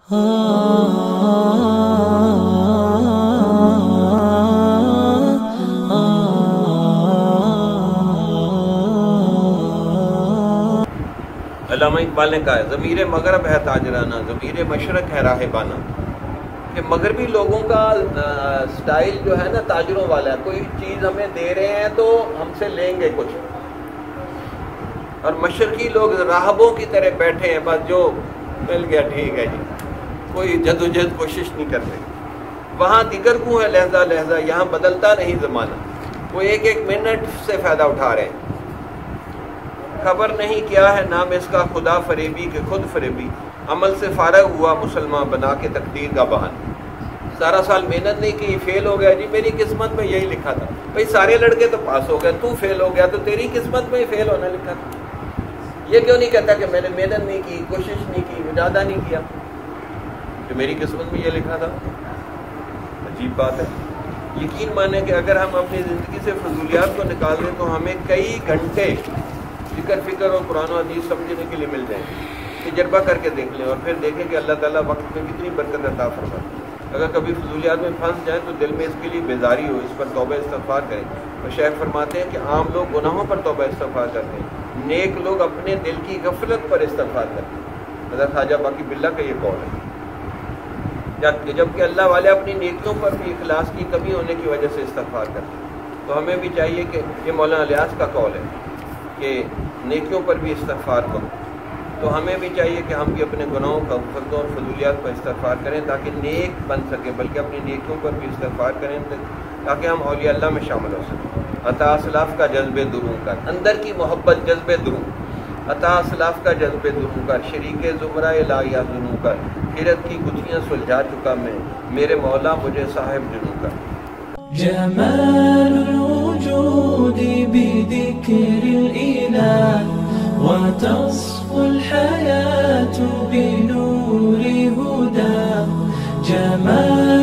علامہ اقبال نے کہا ہے ضمیر مغرب ہے تاجرانہ، ضمیر مشرق ہے راہبانہ، کہ مغربی لوگوں کا سٹائل جو ہے نا تاجروں والا ہے، کوئی چیز ہمیں دے رہے ہیں تو ہم سے لیں گے کچھ، اور مشرقی لوگ راہبوں کی طرح بیٹھے ہیں، بس جو مل گیا ٹھیک ہے جی، کوئی جدوجہد کوشش نہیں کرتے۔ وہاں دیگر کو ہے لہجہ لہجہ، یہاں بدلتا نہیں زمانہ، وہ ایک ایک منٹ سے فائدہ اٹھا رہے ہیں۔ خبر نہیں کیا ہے نام اس کا خدا فریبی کہ خود فریبی، عمل سے فارغ ہوا مسلمان بنا کے تقدیر کا بہانہ۔ سارا سال محنت نہیں کی، فیل ہو گیا جی، میری قسمت میں یہی لکھا تھا۔ بھئی سارے لڑکے تو پاس ہو گئے، تو فیل ہو گیا تو تیری قسمت میں فیل ہونا لکھا تھا۔ یہ کیوں نہیں کہتا کہ میں نے محنت نہیں کی، کوشش نہیں کی، مجاہدہ نہیں کیا، تو میری قسمت میں یہ لکھا تھا؟ عجیب بات ہے۔ یقین مانیں کہ اگر ہم اپنی زندگی سے فضولیات کو نکال دیں تو ہمیں کئی گھنٹے ذکر فکر اور قرآن و حدیث سمجھنے کے لیے مل جائیں گے۔ تجربہ کر کے دیکھ لیں اور پھر دیکھیں کہ اللہ تعالیٰ وقت میں کتنی برکت عطا فرماتا ہے۔ اگر کبھی فضولیات میں پھنس جائیں تو دل میں اس کے لیے بیزاری ہو، اس پر توبہ استغفار کریں۔ اور شیخ فرماتے ہیں کہ عام لوگ گناہوں پر توبہ استغفار کرتے ہیں، نیک لوگ اپنے دل کی غفلت پر استغفار کرتے ہیں۔ حضرت خواجہ باقی باللہ کا یہ قول ہے، جبکہ اللہ والے اپنی نیکیوں پر بھی اخلاص کی کمی ہونے کی وجہ سے استغفار کرتے ہیں۔ تو ہمیں بھی چاہیے کہ یہ مولانا الیاس کا قول ہے کہ نیکیوں پر بھی استغفار کرو، تو ہمیں بھی چاہیے کہ ہم بھی اپنے گناہوں کا غفلتوں اور فضولیات پر استغفار کریں تاکہ نیک بن سکیں، بلکہ اپنی نیکیوں پر بھی استغفار کریں تاکہ ہم اولیاء اللہ میں شامل ہو سکیں۔ عطا اسلاف کا جذب دروں کر، اندر کی محبت جذب دروں، عطا اسلاف کا جذب دروں کر، شریک زمرہ لا یحزنوں کر، حیرت کی گتھیاں سلجھا چکا میں، میرے مولا مجھے صاحب جنوں کر۔ جمال الوجود بذكر الإله وتصفو الحياة بنور هداه، جمال